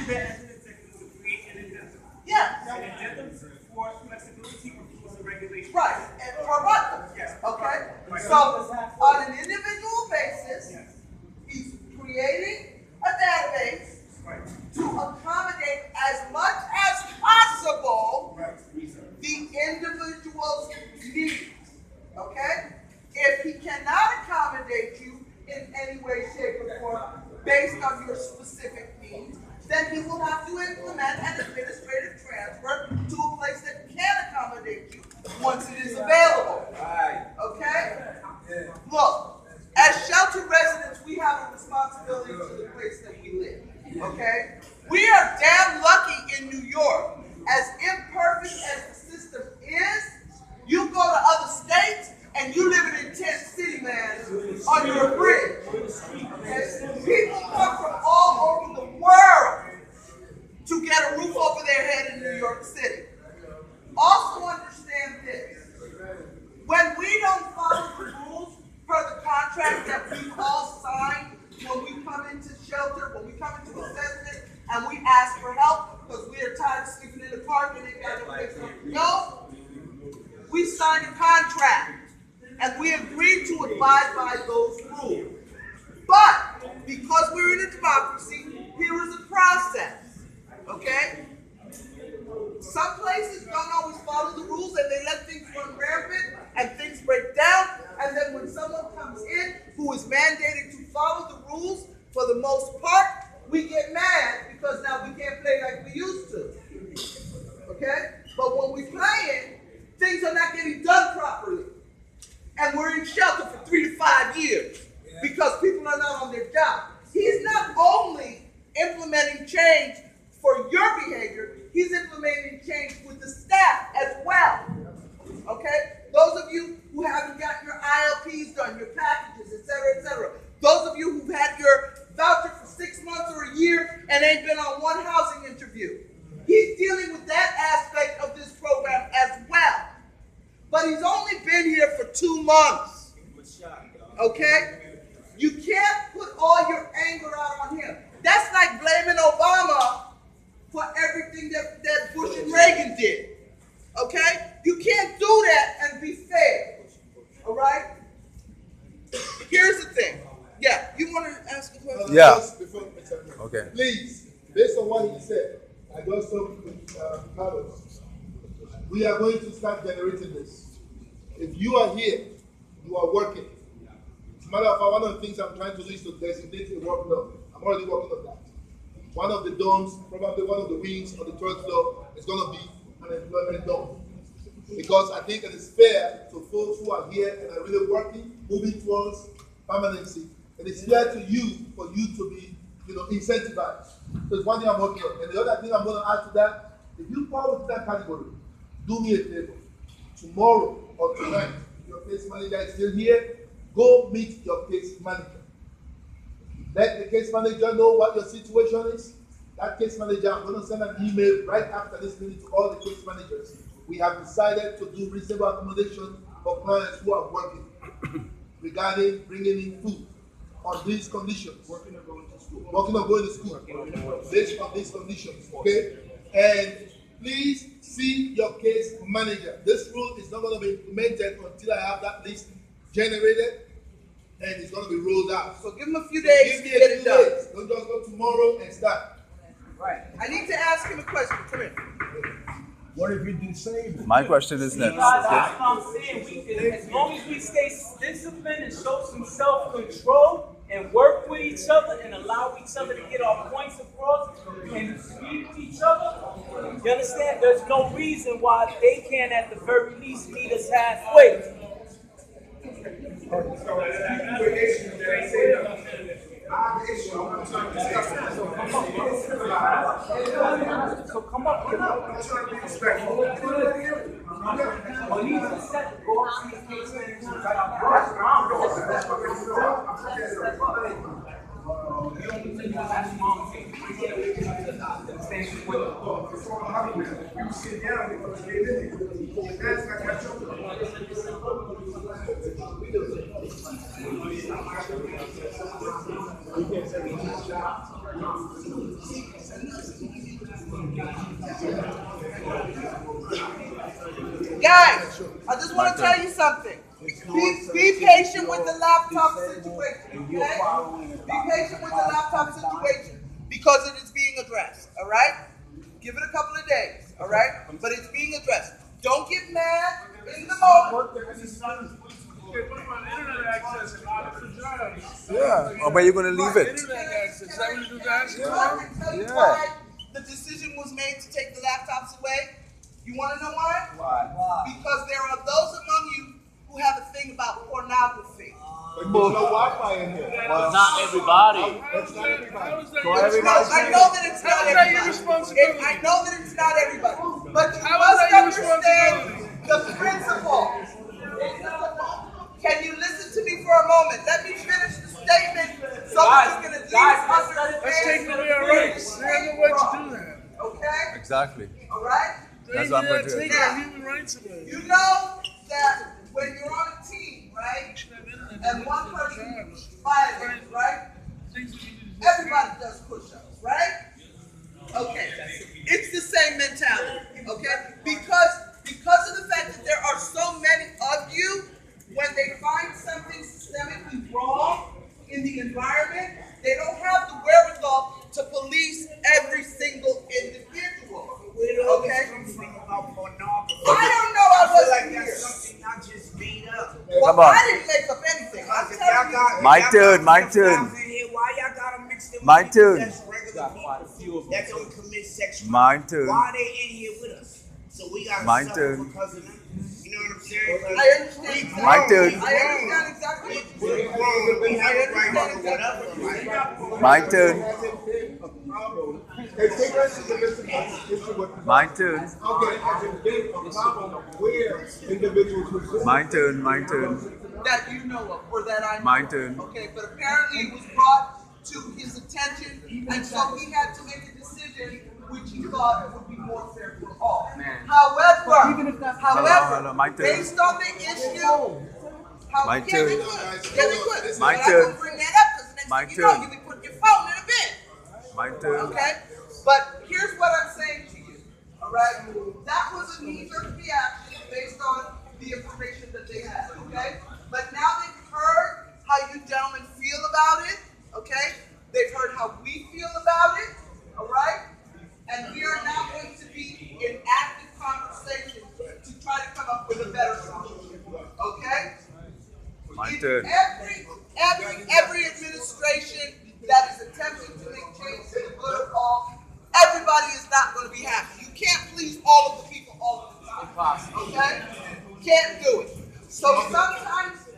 met as an executive to create an addendum. Yes. An addendum for flexibility for rules and regulations. Right, and for what? Yes. Okay? Right. So, on an individual basis, Yes. he's creating a database Right. to accommodate as much as possible Right. the individual's needs. Okay? If he cannot accommodate you in any way, shape, or form based on your specific needs, then he will have to implement an administrative transfer to a place that can accommodate you once it is available. Okay? Look, as shelter residents, we have a responsibility to the place that we live. Okay? We are damn lucky in New York. As imperfect as the system is, you go to other states and you live in a tent city, man, under a bridge. Okay? People come from all over the world to get a roof over their head in New York City. Also understand this. When we don't follow the rules per the contract that we all sign when we come into shelter, when we come into assessment, and we ask for help because we are tired of sleeping in the park and they got no place to go, we signed a contract and we agreed to abide by those rules. But because we're in a democracy, here is a process. Okay? Some places don't always follow the rules and they let things run rampant and things break down. And then when someone comes in who is mandated to follow the rules, for the most part, we get mad because now we can't play like we used to. Okay? But when we play it, things are not getting done properly. And we're in shelter for 3 to 5 years because people are not on their job. He's not only implementing change for your behavior, he's implementing change with the staff as well. Okay? Those of you who haven't gotten your ILPs done, your packages, et cetera, those of you who've had your voucher for 6 months or a year and ain't been on one housing interview, he's dealing with that aspect of this program as well. But he's only been here for 2 months. Okay? You can't put all your anger out on him. That's like blaming Obama for everything that Bush and Reagan did. Okay? You can't do that and be fair. All right? Here's the thing. Yeah, you want to ask a question? Yeah. Okay. Please, based on what he said, I just talked with Carlos. We are going to start generating this. If you are here, you are working. As a matter of fact, one of the things I'm trying to do is to designate a work dome. I'm already working on that. One of the domes, probably one of the wings on the 3rd floor, is going to be an employment dome. Because I think it is fair to folks who are here and are really working, moving towards permanency. It is fair to you for you to be, incentivized. So it's one thing I'm working on. And the other thing I'm going to add to that, if you fall into that category, do me a favor. Tomorrow or tonight, your case manager is still here. Go meet your case manager. Let the case manager know what your situation is. That case manager, I'm going to send an email right after this meeting to all the case managers. We have decided to do reasonable accommodation for clients who are working regarding bringing in food on these conditions. Working or going to school. Working or going to school. Based on these conditions, okay? And please see your case manager. This rule is not going to be implemented until I have that list generated and it's going to be rolled out. So give him a few days to get it done. Don't just go tomorrow and start. Right. I need to ask him a question. Come here. What if you disable? My question is next. That's Okay? what I'm saying. We can, as long as we stay disciplined and show some self-control and work with each other and allow each other to get our points across and speak to each other, you understand? There's no reason why they can't, at the very least, meet us halfway. So come up here. I'm trying to be respectful. Guys, I just want to tell you something. Be patient with the laptop situation, okay? Be patient with the laptop situation because it is being addressed, all right? Give it a couple of days, all right? But it's being addressed. Don't get mad in the moment. Internet access and audit for jobs. Yeah. Or where you gonna leave it? Internet access. Is that what you're asking I for? can tell you Yeah. why the decision was made to take the laptops away. You want to know why? Why? Because there are those among you who have a thing about pornography. But there's no Wi-Fi in here. Well, not everybody. That's not everybody. How is that No, your I know that it's not How is that your everybody. responsibility? I know that it's not everybody. But you How is must that your understand the principle. Can you listen to me for a moment? Let me finish the statement. Someone's going to leave us That's taking away our rights. They have no right to do that. Okay? Exactly. All right? That's what I'm going to do. Taking our human rights away. You know that when you're on a team, right? And one person violates, right? Everybody does push-ups, right? Okay. It's the same mentality, okay? Because of the fact that there are so many of you, when they find something systemically wrong in the environment, they don't have the wherewithal to police every single individual. Okay? About pornography. I don't know. I wasn't like here. that's something I just made up. Well, Come on. I didn't make up anything. I'm If telling you. My y'all turn, got my pedophiles turn. in here, why y'all gotta mix them My with people turn. that's regular people that don't commit sexual? My turn. Why are they in here with us? So we gotta My suffer turn. because of them. You know what I'm saying? I understand. We My grown, turn. we I grown. understand exactly what you're We're saying. grown. We have a right to whatever. Right? My turn. If they were to the issue with My turn. okay, has it been a problem where individuals who My turn. My turn. That you know of, or that I know My of. turn. Okay, but apparently it was brought to his attention, and so he had to make a decision which he thought would be more fair for all. However, Hello, my turn. based on the issue, My yeah, they turn. could. Yeah, they could. My But turn. I'm gonna bring that up because next My thing you know, turn. you'll be putting your phone in a bin. My turn. Okay? But here's what I'm saying to you. All right? That was a knee-jerk reaction based on the information that they had. Okay? But now they've heard how you gentlemen feel about it. Okay? They've heard how we feel about it. All right? And we are now going to be in active conversation to try to come up with a better solution. Okay? My In turn. every administration that is attempting to make change for the good of all, everybody is not going to be happy. You can't please all of the people all of the time. Okay? Can't do it. So sometimes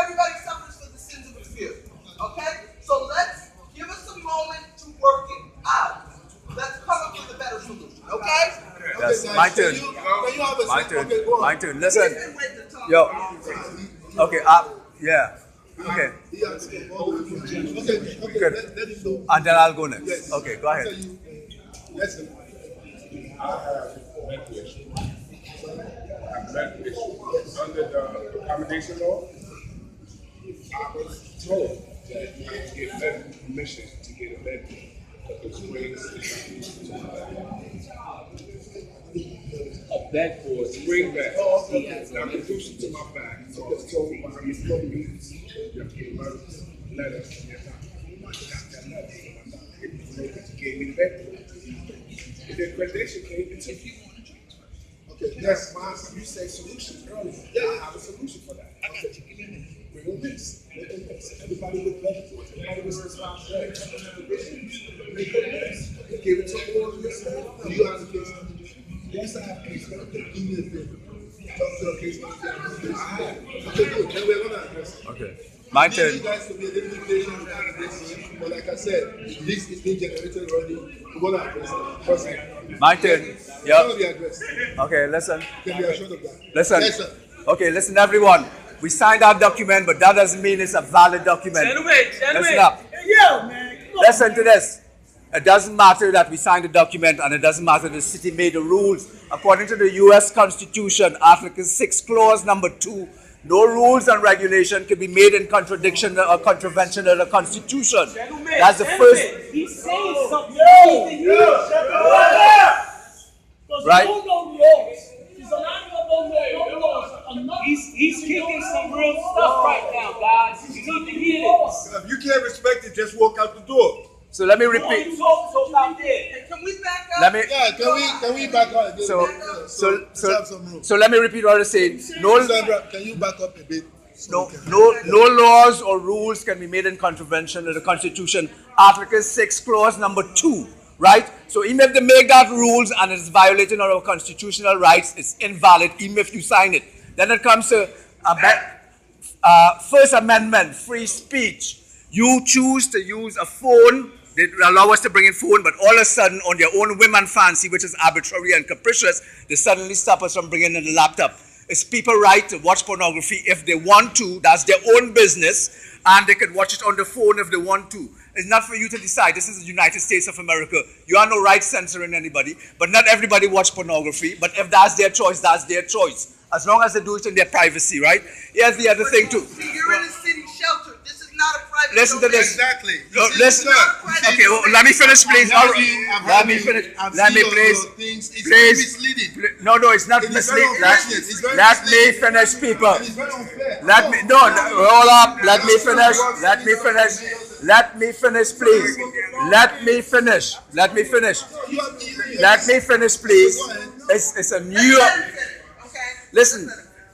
everybody suffers for the sins of a few. Okay? So let's give us a moment to work it out. Let's come up with a better solution. Okay? Yes, guys, my can turn. you have a My second? turn. Okay, go on. My turn. We've Listen. been waiting to talk. Yo. Okay. Yeah. Okay. He asked for all the information. Okay, Good. let him know. And then I'll go next. Yes. Okay. Go ahead. Listen. I have medical issues. I have medical issues. Under the accommodation law, I was told that you had to get medical permission to get a medical. Because a bed for a spring bed. Now, conducive to my back. So I was told by Ms. Louise, you have to get a letter from your doctor. I got that letter from my doctor. He gave me the bed. And then accreditation came and took you. Okay, That's why you say solution earlier. Yeah, I have a solution for that. I got you. Give me a minute. Bring a list. Make a list. Everybody with benefits. Everybody with responsibility. Make a list. Give it to all of your staff. Do you have a case manager? Yes, I have a case Okay, manager. do me a favor. Talk to a case manager. I have. Okay, good. Then we're gonna address it. Okay. My I need turn. you guys to be a little bit patient with this, but like I said, this is being generated already. We're gonna address it. Trust me. My turn. It's gonna Yep. be addressed. Okay. Listen. Can be assured of that. Listen. Yes, sir. Okay. Listen, everyone. We signed our document, but that doesn't mean it's a valid document. Listen up. Yo, man. Come on. Listen to this. It doesn't matter that we signed a document, and it doesn't matter the city made the rules. According to the U.S. Constitution, Article 6, Clause number 2, No rules and regulation can be made in contradiction or contravention of the Constitution. That's the first. He's saying something. Right? He's kicking some real stuff right now, guys. You need to hear this. If you can't respect it, just walk out the door. So let me repeat. Talk out there. Can we back up? Let me. Yeah, can we back up? So Let's have some room. let me repeat what I said. Sandra, can you back up a bit? No laws or rules can be made in contravention of the Constitution. Article 6, clause number 2, right? So even if they make that rules and it's violating our constitutional rights, it's invalid even if you sign it. Then it comes to First Amendment, free speech. You choose to use a phone. They allow us to bring in phone, but all of a sudden, on their own whim and fancy, which is arbitrary and capricious, they suddenly stop us from bringing in the laptop. It's people's right to watch pornography if they want to. That's their own business, and they can watch it on the phone if they want to. It's not for you to decide. This is the United States of America. You have no right censoring anybody, but not everybody watch pornography. But if that's their choice, that's their choice. As long as they do it in their privacy, right? Here's the other thing too. You're in a city shelter. This is not a private. Listen to this. Exactly. Listen. Okay, well, let me finish, please. Let me finish. Let me, please. Please. No, it's not misleading. Let me finish, people. Let me. No, hold up. Let me finish. Let me finish. Let me finish, please. Let me finish. Let me finish. Let me finish, please. It's a New York. Listen.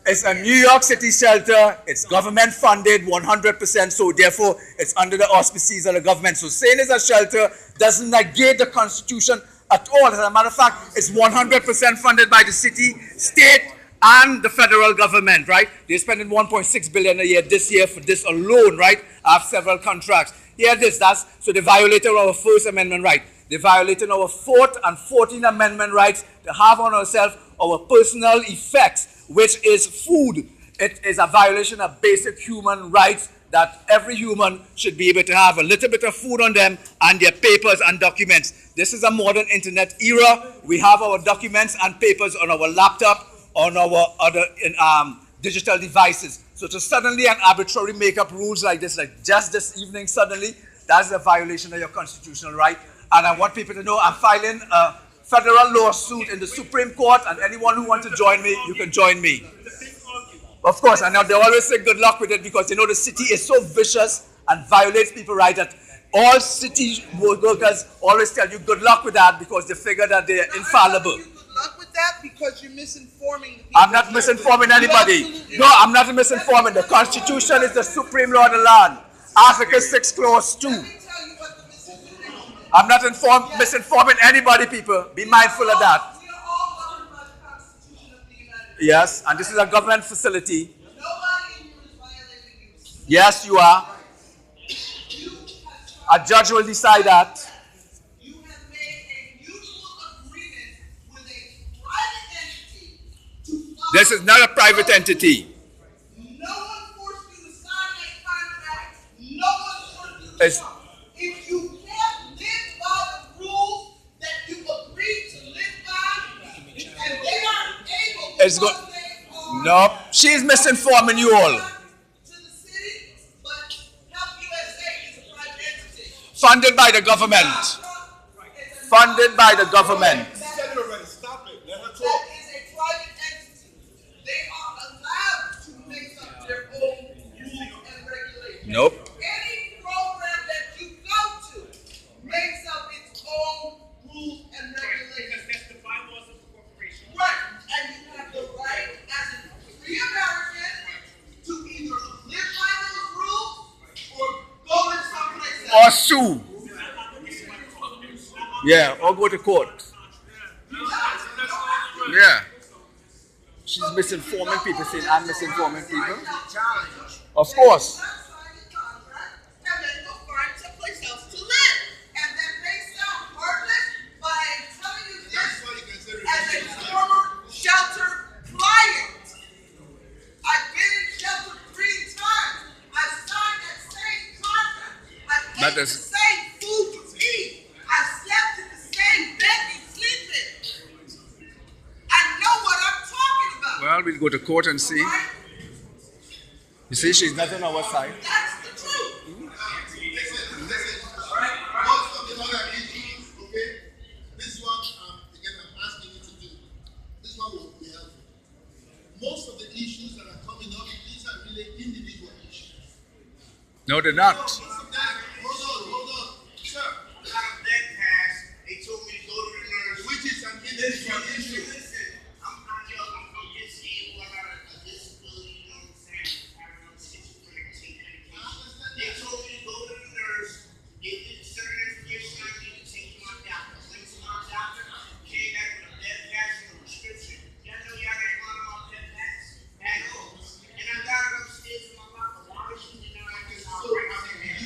It's a New York City shelter. It's government funded 100%. So therefore, it's under the auspices of the government. So saying it's a shelter doesn't negate the Constitution at all. As a matter of fact, it's 100% funded by the city, state, and the federal government, right? They're spending $1.6 billion a year this year for this alone, right? I have several contracts. Here it is. So they violated our First Amendment right. They violated our 4th and 14th Amendment rights to have on ourselves our personal effects, which is food. It is a violation of basic human rights that every human should be able to have a little bit of food on them and their papers and documents. This is a modern internet era. We have our documents and papers on our laptop, on our other digital devices. So to suddenly and arbitrarily make up rules like this, like just this evening suddenly, that's a violation of your constitutional right. And I want people to know I'm filing a federal lawsuit in the Supreme Court, and anyone who wants to join me, you can join me. Of course, and they always say good luck with it because they know the city is so vicious and violates people's rights that all city workers always tell you good luck with that because they figure that they're infallible. Good luck with that because you're misinforming the people. I'm not misinforming anybody. No, I'm not misinforming. The Constitution is the supreme law of the land. Article 6, clause 2. I'm not misinforming anybody, people. Be mindful of that. We are all governed by the Constitution of the United States. Yes, and this is a government facility. Nobody in here is violating you. Yes, you are. A judge will decide that. You have made a mutual agreement with a private entity to follow. This is not a private entity. No one forced you to sign a contract. No one forced you to It's- sign. If you can't live by the rules that you agreed to live by, and they aren't able It's because go- they are No, she's misinforming you all. to the city, but Help USA is a private entity. Funded by the government. Funded by the government. Stop it. Let her That talk. is a private entity. They are allowed to make up their own rules and regulations. Nope. Any program that you go to makes up its own rules and regulations. That's the bylaws of the corporation. Right. And you have the right as a free American to either live by those rules or go to someplace else. Or sue. Yeah, or go to court. Yeah. She's misinforming people, saying I'm misinforming people. Of course. And then go find someplace else to live. And that may sound heartless, but I am telling you this as a former shelter client. I've been in shelter 3 times. I've signed that same contract. I've That eaten is- the same food to eat. I've slept in the same bed you sleep in. I know what I'm talking about. Well, we'll go to court and see. Right? You see, she's not on our side. That's the truth. Most of the other issues, okay? This one, again, I'm asking you to do. This one will be helpful. Most of the issues that are coming up, these are really individual issues. No, they're not. Hold on. Sir, I got a bed pass. They told me to go to the nurse. which is an individual issue. Listen, I'm disabled. I got a disability, you know what I'm saying? I don't know, schizophrenic, take medication. They told me to go to the nurse. They did certain information I need to take to my doctor. Went to my doctor, came back with a bed pass and a prescription. Y'all know y'all ain't running my bed pass at all. And I got it upstairs in my locker. Why would you deny this? I'll bring out there.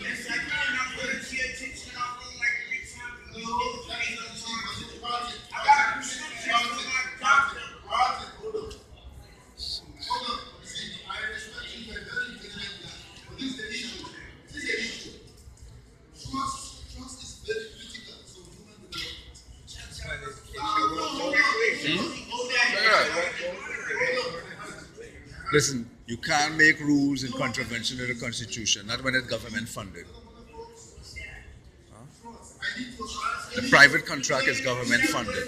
Yes, I can. I'm going to your attention in our room like 3 times. I got a prescription from my doctor. Hold on. See, I respect you, you're a very intelligent guy. But this is the issue. Trust is very critical to human development. Listen, you can't make rules in contravention of the Constitution, not when it's government funded. The private contract is government funded.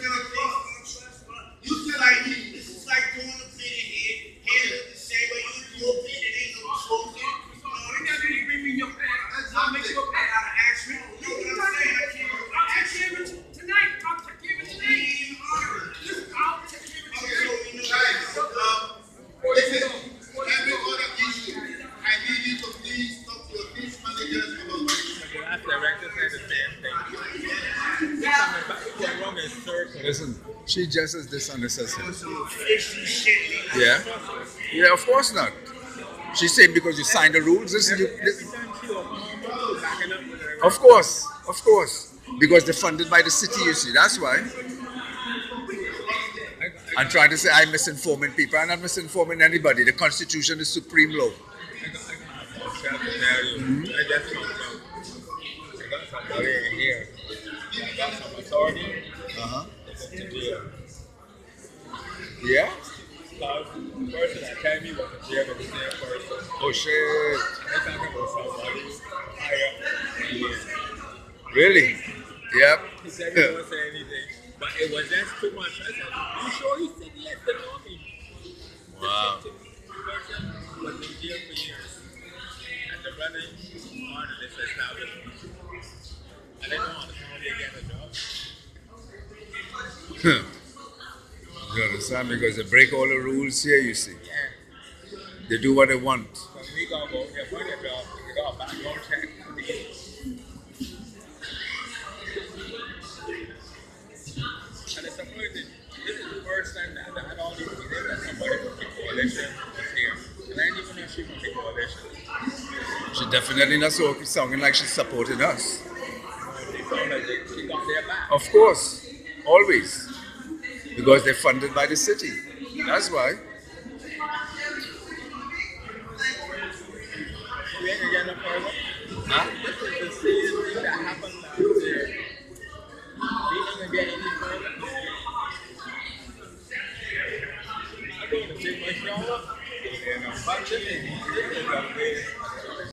You feel like this is like doing a bid in here. Here look the same way you do a bid. It ain't no chosen. You gotta bring me your pants. I'll make you a pants. I gotta ask you. You know what I'm saying? I'll take care of it tonight. I'll take care of it tonight. Listen, I'll take care of it tonight. Listen, every other issue, I need you to please talk to your case managers about this. Listen, she just as dishonest as him. Issue shit. Yeah? Yeah, of course not. She's saying because you signed the rules, of course. Because they're funded by the city, you see, that's why. I'm trying to say I'm misinforming people. I'm not misinforming anybody. The Constitution is supreme law. Uh-huh. Yeah? Oh shit. Really? Yep. He said he won't say anything. But it was just too much. I said, you sure he said yes to know me? Wow. The person was in jail for years. And the brother wanted this establishment. And they don't understand how they get a job. You understand? Because they break all the rules here, you see. Yeah. They do what they want. So we gotta go here for the job. We got a background check. And it's surprising. This is the first time that I had all these people that somebody from the coalition was here. And I didn't even know she from the coalition. She definitely not sounding like she's supporting us. They sound like she got their back. Of course. Always. Because they're funded by the city. That's why. We ain't gonna get no further. Huh? This is the same thing that happened